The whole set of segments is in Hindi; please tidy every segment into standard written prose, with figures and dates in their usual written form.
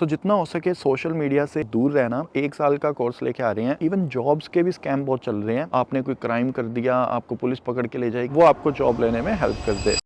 तो जितना हो सके सोशल मीडिया से दूर रहना। 1 साल का कोर्स लेके आ रहे हैं। इवन जॉब्स के भी स्कैम बहुत चल रहे हैं। आपने कोई क्राइम कर दिया, आपको पुलिस पकड़ के ले जाएगी, वो आपको जॉब लेने में हेल्प कर दे।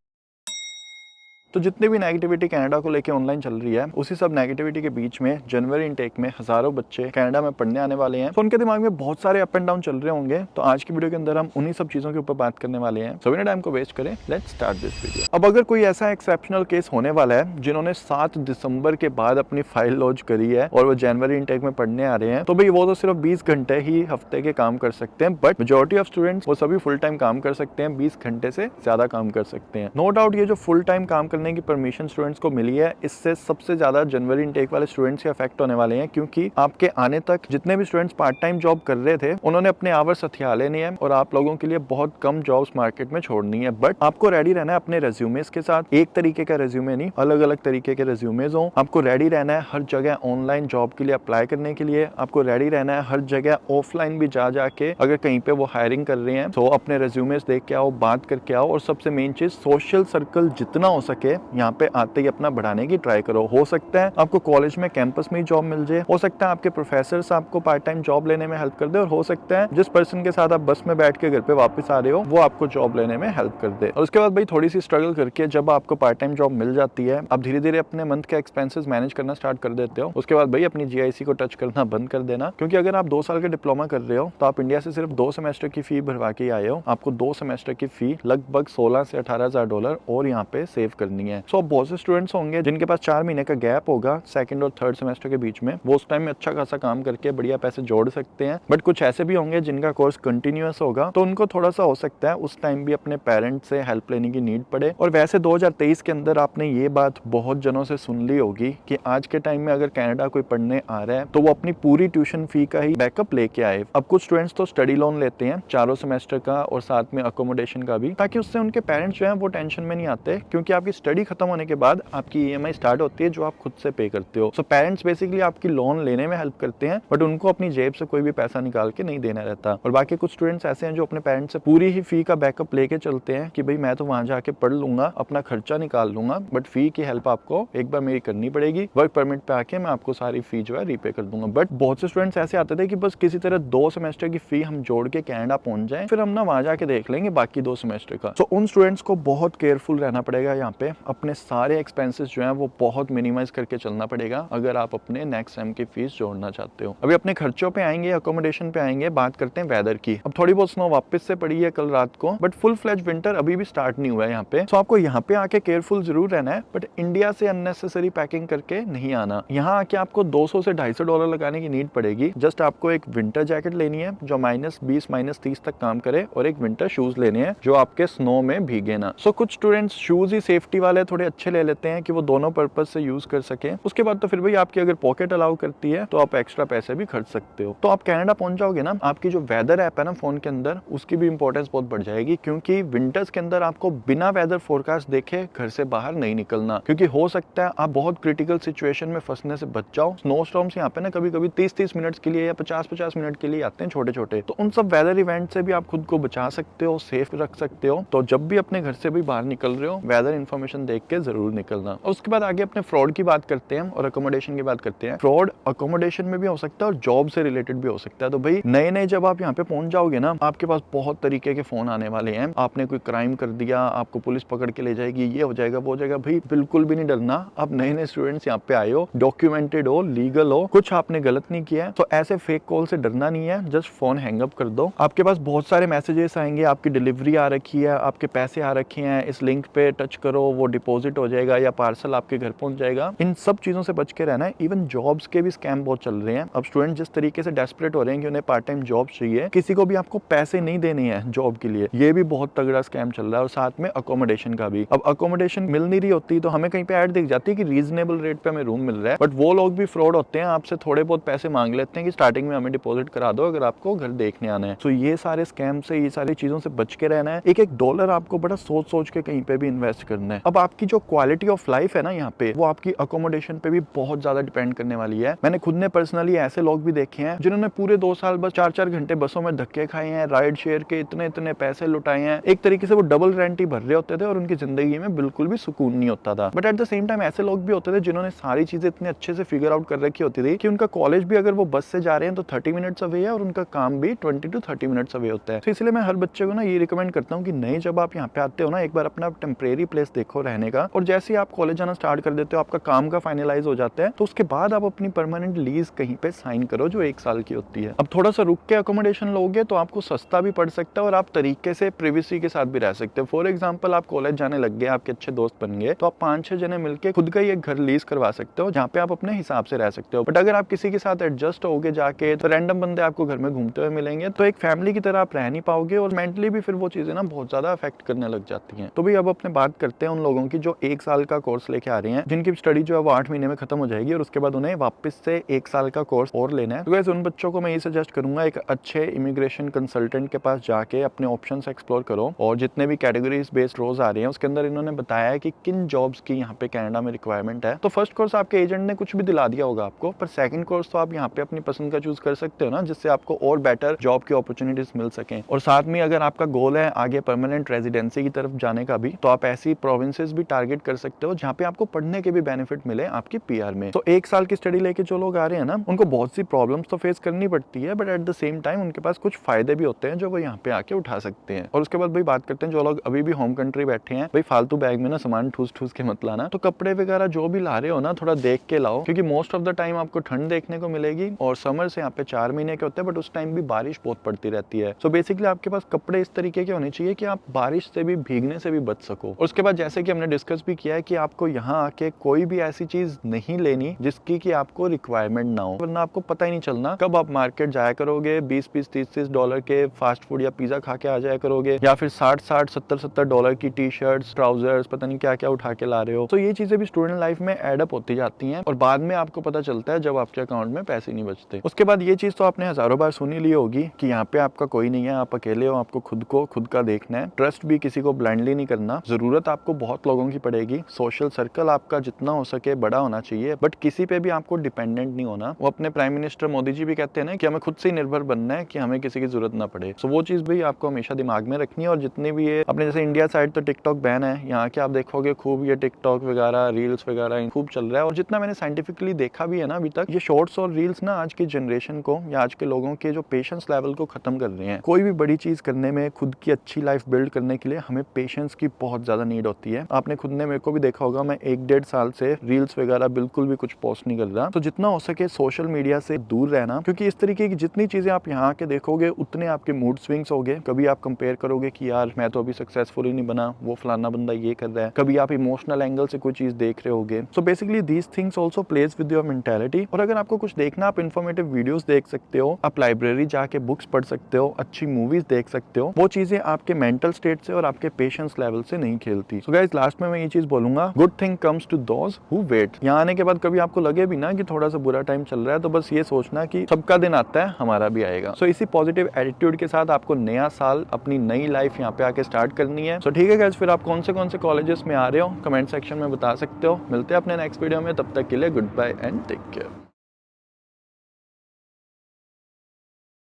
तो जितनी भी नेगेटिविटी कनाडा को लेके ऑनलाइन चल रही है, उसी सब नेगेटिविटी के बीच में जनवरी इनटेक में हजारों बच्चे कनाडा में पढ़ने आने वाले हैं। तो उनके दिमाग में बहुत सारे अप एंड डाउन चल रहे होंगे। तो आज की वीडियो के अंदर हम उन्हीं सब चीजों के ऊपर बात करने वाले हैं। सो बिना टाइम को वेस्ट करें, लेट्स स्टार्ट दिस वीडियो। अब अगर कोई ऐसा एक्सेप्शनल केस होने वाला है जिन्होंने 7 दिसंबर के बाद अपनी फाइल लॉन्च करी है और वो जनवरी इनटेक में पढ़ने आ रहे हैं, तो भाई वो तो सिर्फ 20 घंटे ही हफ्ते के काम कर सकते हैं। बट मेजोरिटी ऑफ स्टूडेंट्स वो सभी फुल टाइम काम कर सकते हैं, 20 घंटे से ज्यादा काम कर सकते हैं। नो डाउट ये जो फुल टाइम काम करने की परमिशन स्टूडेंट्स को मिली है, इससे सबसे ज्यादा जनवरी इनटेक वाले स्टूडेंट्स अफेक्ट होने वाले हैं, क्योंकि आपके आने तक जितने भी स्टूडेंट्स पार्ट टाइम जॉब कर रहे थे उन्होंने अपने आवर्स हथिया लेने हैं और आप लोगों के लिए बहुत कम जॉब्स मार्केट में छोड़नी है। बट आपको रेडी रहना है अपने रेज्यूमेस के साथ। एक तरीके का रेज्यूमे नहीं, अलग अलग तरीके के रेज्यूमेज हो। आपको रेडी रहना है हर जगह ऑनलाइन जॉब के लिए अप्लाई करने के लिए। आपको रेडी रहना है हर जगह ऑफलाइन भी जा जाके, अगर कहीं पे वो हायरिंग कर रहे हैं तो अपने रेज्यूमेस देख के आओ, बात करके आओ। और सबसे मेन चीज, सोशल सर्कल जितना हो सके यहाँ पे आते ही अपना बढ़ाने की ट्राई करो। हो सकता है आपको कॉलेज में कैंपस में ही जॉब मिल जाए, हो सकता है आपके प्रोफेसर्स आपको पार्ट टाइम जॉब लेने में हेल्प कर दे, और हो सकता है जिस पर्सन के साथ आप बस में बैठ के घर पे वापस आ रहे हो वो आपको जॉब लेने में हेल्प कर दे। और उसके बाद भाई थोड़ी सी स्ट्रगल करके जब आपको पार्ट टाइम जॉब मिल जाती है, आप धीरे धीरे अपने मंथ के एक्सपेंसेस मैनेज करना स्टार्ट कर देते हो। उसके बाद भाई अपनी जीआईसी को टच करना बंद कर देना, क्योंकि अगर आप 2 साल के डिप्लोमा कर रहे हो तो आप इंडिया से सिर्फ 2 सेमेस्टर की फी भरवा के आए हो। आपको 2 सेमेस्टर की फी लगभग 16 से 18,000 डॉलर और यहाँ पे सेव करनी है। सो बहुत से स्टूडेंट्स होंगे जिनके पास 4 महीने का गैप होगा सेकंड और थर्ड सेमेस्टर के बीच में, वो उस टाइम में अच्छा खासा काम करके बढ़िया पैसे जोड़ सकते हैं। बट कुछ ऐसे भी होंगे जिनका कोर्स कंटिन्यूअस होगा, तो उनको थोड़ा सा हो सकता है उस टाइम भी अपने पेरेंट्स से हेल्प लेने की नीड पड़े। और वैसे 2023 के अंदर आपने ये बात बहुत जनों से सुन ली होगी कि आज के टाइम में अगर कनाडा कोई पढ़ने आ रहा है तो वो अपनी पूरी ट्यूशन फी का ही बैकअप लेके आए। अब कुछ स्टूडेंट्स तो स्टडी लोन लेते हैं चारों सेमेस्टर का और साथ में अकोमोडेशन का भी, ताकि उससे उनके पेरेंट्स जो है वो टेंशन में नहीं आते, क्योंकि आपकी स्टडी खत्म होने के बाद आपकी ईएमआई स्टार्ट होती है जो आप खुद से पे करते हो। सो पेरेंट्स बेसिकली आपकी लोन लेने में हेल्प करते हैं, बट उनको अपनी जेब से कोई भी पैसा निकाल के नहीं देना रहता। और बाकी कुछ स्टूडेंट्स ऐसे हैं जो अपने पेरेंट्स से पूरी ही फी का बैकअप लेके चलते हैं कि भाई मैं तो वहां जाके पढ़ लूंगा, अपना खर्चा निकाल लूंगा, बट फी की हेल्प आपको एक बार मेरी करनी पड़ेगी। वर्क परमिट पे आके मैं आपको सारी फी जो है रीपे कर दूंगा। बट बहुत से स्टूडेंट्स ऐसे आते थे कि बस किसी तरह 2 सेमेस्टर की फी हम जोड़ के कनाडा पहुंच जाए, फिर हम ना वहां जाके देख लेंगे बाकी 2 सेमेस्टर का। तो उन स्टूडेंट्स को बहुत केयरफुल रहना पड़ेगा यहाँ पे। अपने सारे एक्सपेंसेस जो है वो बहुत मिनिमाइज करके चलना पड़ेगा अगर आप अपने नेक्स्ट सेम की फीस जोड़ना चाहते हो। अभी अपने खर्चों पे आएंगे, अकोमोडेशन पे आएंगे, बात करते हैं वेदर की। अब थोड़ी बहुत स्नो वापस से पड़ी है कल रात को, बट फुल फ्लेज विंटर अभी भी स्टार्ट नहीं हुआ है यहाँ पे। तो आपको यहाँ पे आके केयरफुल जरूर रहना है, बट इंडिया से अननेसेसरी पैकिंग करके नहीं आना। यहाँ आके आपको 200 से 250 डॉलर लगाने की नीड पड़ेगी। जस्ट आपको एक विंटर जैकेट लेनी है जो -20 -30 तक काम करे, और एक विंटर शूज लेने हैं जो आपके स्नो में भीगे ना। सो कुछ स्टूडेंट्स शूज ही सेफ्टी वाले थोड़े अच्छे ले लेते हैं कि वो दोनों पर्पज से यूज कर सके। उसके बाद तो फिर भाई आपकी अगर पॉकेट अलाउ करती है तो आप एक्स्ट्रा पैसे भी खर्च सकते हो। तो आप कनाडा पहुंच जाओगे ना, आपकी जो वेदर ऐप है ना फोन के अंदर, उसकी भी इंपॉर्टेंस बहुत बढ़ जाएगी, क्योंकि विंटर्स के अंदर आपको बिना वेदर फोरकास्ट देखे घर से बाहर नहीं निकलना, क्योंकि हो सकता है आप बहुत क्रिटिकल सिचुएशन में फंसने से बच जाओ। स्नो स्टॉर्म्स यहाँ पे ना कभी कभी 30-30 मिनट के लिए या 50-50 मिनट के लिए आते हैं छोटे छोटे, तो उन सब वेदर इवेंट से भी आप खुद को बचा सकते हो, सेफ रख सकते हो। तो जब भी अपने घर से भी बाहर निकल रहे हो, वेदर इन्फॉर्मेशन देख के जरूर निकलना। और उसके बाद आगे अपने फ्रॉड की बात करते हैं और अकोमोडेशन की बात करते हैं। फ्रॉड अकोमोडेशन में भी हो सकता है और जॉब से रिलेटेड भी हो सकता है। तो भाई नए नए जब आप यहाँ पे पहुंच जाओगे ना, आपके पास बहुत तरीके के फोन आने वाले हैं। आपने कोई क्राइम कर दिया, आपको पुलिस पकड़ के ले जाएगी, ये हो जाएगा वो हो जाएगा। भाई बिल्कुल भी नहीं डरना। आप नए नए स्टूडेंट्स यहाँ पे आए हो, डॉक्यूमेंटेड हो, लीगल हो, कुछ आपने गलत नहीं किया है, तो ऐसे फेक कॉल से डरना नहीं है। जस्ट फोन हैंग अप कर दो। आपके पास बहुत सारे मैसेजेस आएंगे, आपकी डिलीवरी आ रखी है, आपके पैसे आ रखे हैं, इस लिंक पे टच करो, वो डिपॉजिट हो जाएगा या पार्सल आपके घर पहुंच जाएगा। इन सब चीजों से बच के रहना है। इवन जॉब्स के भी स्कैम बहुत चल रहे हैं। अब स्टूडेंट जिस तरीके से डेस्परेट हो रहे हैं कि उन्हें पार्ट टाइम जॉब चाहिए, किसी को भी आपको पैसे नहीं देने हैं जॉब के लिए, ये भी बहुत तगड़ा स्कैम चल रहा है। और साथ में अकोमोडेशन का भी। अब अकोमोडेशन मिल नहीं रही होती तो हमें कहीं पे ऐड दिख जाती है कि रीजनेबल रेट पे हमें रूम मिल रहा है, बट वो लोग भी फ्रॉड होते हैं, आपसे थोड़े बहुत पैसे मांग लेते हैं कि स्टार्टिंग में हमें डिपॉजिट करा दो अगर आपको घर देखने आना है। तो ये सारे स्कैम से, ये सारी चीजों से बच के रहना है। एक एक डॉलर आपको बड़ा सोच सोच के कहीं पे भी इन्वेस्ट करना है। अब अब आपकी जो क्वालिटी ऑफ लाइफ है ना यहाँ पे, वो आपकी अकोमोडेशन पे भी बहुत ज्यादा डिपेंड करने वाली है। मैंने खुद ने पर्सनली ऐसे लोग भी देखे हैं जिन्होंने पूरे 2 साल बस 4-4 घंटे बसों में धक्के खाए हैं, राइड शेयर के इतने इतने पैसे लुटाए हैं, एक तरीके से वो डबल रेंट ही भर रहे होते थे और उनकी जिंदगी में बिल्कुल भी सुकून नहीं होता था। But at the same time ऐसे लोग भी होते थे जिन्होंने सारी चीजें इतने अच्छे से फिगर आउट कर रखी होती थी कि उनका कॉलेज भी अगर वो बस से जा रहे हैं तो 30 मिनट्स अवे है और उनका काम भी 20 to 30 मिनट्स अवे होता है। तो इसलिए मैं हर बच्चे को ना ये रिकमेंड करता हूँ कि नहीं, जब आप यहाँ पे आते हो ना, एक बार अपना टेम्परेरी प्लेस देखो रहने का, और जैसे ही आप कॉलेज जाना स्टार्ट कर देते हो, आपका काम का फाइनलाइज हो जाता है, तो उसके बाद आप अपनी परमानेंट लीज कहीं पे साइन करो जो 1 साल की होती है। अब थोड़ा सा रुक के अकोमोडेशन लोगे तो आपको सस्ता भी पड़ सकता है और आप तरीके से प्रिवेसी के साथ भी रह सकते हो। फॉर एग्जाम्पल, आप कॉलेज जाने लग गए, आपके अच्छे दोस्त बन गए, तो आप 5-6 जने मिलकर खुद का ही एक घर लीज करवा सकते हो जहाँ पे आप अपने हिसाब से रह सकते हो। बट अगर आप किसी के साथ एडजस्ट होगे जाके, तो रैंडम बंदे आपको घर में घूमते हुए मिलेंगे, तो एक फैमिली की तरह आप रह नहीं पाओगे और मेंटली भी फिर वो चीजें ना बहुत ज्यादा अफेक्ट करने लग जाती हैं। तो भाई अब अपने बात करते हैं उन लोगों की जो 1 साल का कोर्स लेके आ रहे हैं, जिनकी स्टडी जो है वो 8 महीने में खत्म हो जाएगी और उसके बाद उन्हें वापस से 1 साल का कोर्स और लेना है। तो गाइस, उन बच्चों को मैं ये सजेस्ट करूंगा, एक अच्छे इमिग्रेशन कंसल्टेंट के पास जाके अपने ऑप्शंस एक्सप्लोर करो। और जितने भी कैटेगरीज बेस्ड रोज आ रहे हैं उसके अंदर इन्होंने बताया है कि किन जॉब्स की यहाँ पे कनाडा में रिक्वायरमेंट है। तो फर्स्ट कोर्स आपके एजेंट ने कुछ भी दिला दिया होगा आपको, पर सेकंड कोर्स तो आप यहाँ पे अपनी पसंद का चूज कर सकते हो ना, जिससे आपको और बेटर जॉब की अपॉर्चुनिटीज मिल सकें। और साथ में अगर आपका गोल है आगे परमानेंट रेजिडेंसी की तरफ जाने का भी, तो आप ऐसी प्रोविंसेस भी टारगेट कर सकते हो जहाँ पे आपको पढ़ने के भी बेनिफिट मिले आपकी पीआर में। तो 1 साल की स्टडी लेके जो लोग आ रहे हैं ना, उनको बहुत सी प्रॉब्लम्स तो फेस करनी पड़ती है, but at the same time उनके पास कुछ फायदे भी होते हैं जो वो यहाँ पे आके उठा सकते हैं। और उसके बाद भाई बात करते हैं जो लोग अभी भी होम कंट्री बैठे हैं, भाई फालतू बैग में ना सामान ठूस ठूस के मत लाना। तो कपड़े वगैरह जो भी ला रहे हो ना, थोड़ा देख के लाओ, क्योंकि मोस्ट ऑफ द टाइम आपको ठंड देखने को मिलेगी और समर से यहाँ पे 4 महीने के होते हैं, बट उस टाइम भी बारिश बहुत पड़ती रहती है। सो बेसिकली आपके पास कपड़े इस तरीके के होने चाहिए कि आप बारिश से भी, भीगने से भी बच सको। और उसके बाद जैसे कि हमने डिस्कस भी किया है कि आपको यहाँ आके कोई भी ऐसी चीज नहीं लेनी जिसकी कि आपको रिक्वायरमेंट ना हो, वरना आपको पता ही नहीं चलना कब आप मार्केट जाया करोगे, 20-20, 30-30 डॉलर के फास्ट फूड या पिज्जा खा के आ जाया करोगे, या फिर 60-60, 70-70 डॉलर की टी शर्ट्स, ट्राउजर्स, पता नहीं क्या क्या उठा के ला रहे हो। तो ये चीजें भी स्टूडेंट लाइफ में एडअप होती जाती हैं और बाद में आपको पता चलता है जब आपके अकाउंट में पैसे नहीं बचते। उसके बाद ये चीज तो आपने हजारों बार सुनी ली होगी कि यहाँ पे आपका कोई नहीं है, आप अकेले हो, आपको खुद का देखना है। ट्रस्ट भी किसी को ब्लाइंडली नहीं करना, जरूरत आपको बहुत लोगों की पड़ेगी। सोशल सर्कल आपका जितना हो सके बड़ा होना चाहिए, बट किसी पे भी आपको डिपेंडेंट नहीं होना। वो अपने प्राइम मिनिस्टर मोदी जी भी कहते हैं ना कि हमें खुद से ही निर्भर बनना है, कि हमें किसी की जरूरत ना पड़े। सो वो चीज भी आपको हमेशा दिमाग में रखनी है। और जितने भी ये अपने जैसे इंडिया साइड तो टिकटॉक बैन है, यहाँ के आप देखोगे खूब ये टिकटॉक वगैरह, रील्स वगैरह खूब चल रहा है। और जितना मैंने साइंटिफिकली देखा भी है ना अभी तक, ये शॉर्ट्स और रील्स ना आज की जनरेशन को या आज के लोगों के जो पेशेंस लेवल को खत्म कर रहे हैं। कोई भी बड़ी चीज करने में, खुद की अच्छी लाइफ बिल्ड करने के लिए हमें पेशेंस की बहुत ज्यादा नीड होती है। आपने खुद ने मेरे को भी देखा होगा, मैं 1-1.5 साल से रील्स वगैरह बिल्कुल भी कुछ पोस्ट नहीं कर रहा। तो जितना हो सके सोशल मीडिया से दूर रहना, क्योंकि इस तरीके की जितनी चीजें आप यहाँ के देखोगे उतने आपके मूड स्विंग्स होंगे। कभी आप कंपेयर करोगे कि यार मैं तो अभी सक्सेसफुल ही नहीं बना, वो फलाना बंदा ये कर रहा है। कभी आप इमोशनल एंगल से कोई चीज देख रहे होगे। So basically these things also plays with your mentality. और अगर आपको कुछ देखना, आप इन्फॉर्मेटिव वीडियोस देख सकते हो, आप लाइब्रेरी जाके बुक्स पढ़ सकते हो, अच्छी मूवीज देख सकते हो। वो चीजें आपके मेंटल स्टेट से और आपके पेशेंस लेवल से नहीं खेलती। सो गाइस, लास्ट में मैं ये चीज बोलूंगा, good thing comes to those who wait. यहाँ आने के बाद कभी आपको लगे भी ना कि थोड़ा सा बुरा टाइम चल रहा है, तो बस ये सोचना कि सबका दिन आता है, हमारा भी आएगा। सो इसी पॉजिटिव एटीट्यूड के साथ आपको नया साल, अपनी नई लाइफ यहाँ पे आके स्टार्ट करनी है। सो ठीक है गाइस, फिर आप कौन से कॉलेजेस में आ रहे हो कमेंट सेक्शन में बता सकते हो। मिलते हैं अपने नेक्स्ट वीडियो में, तब तक के लिए goodbye and take care.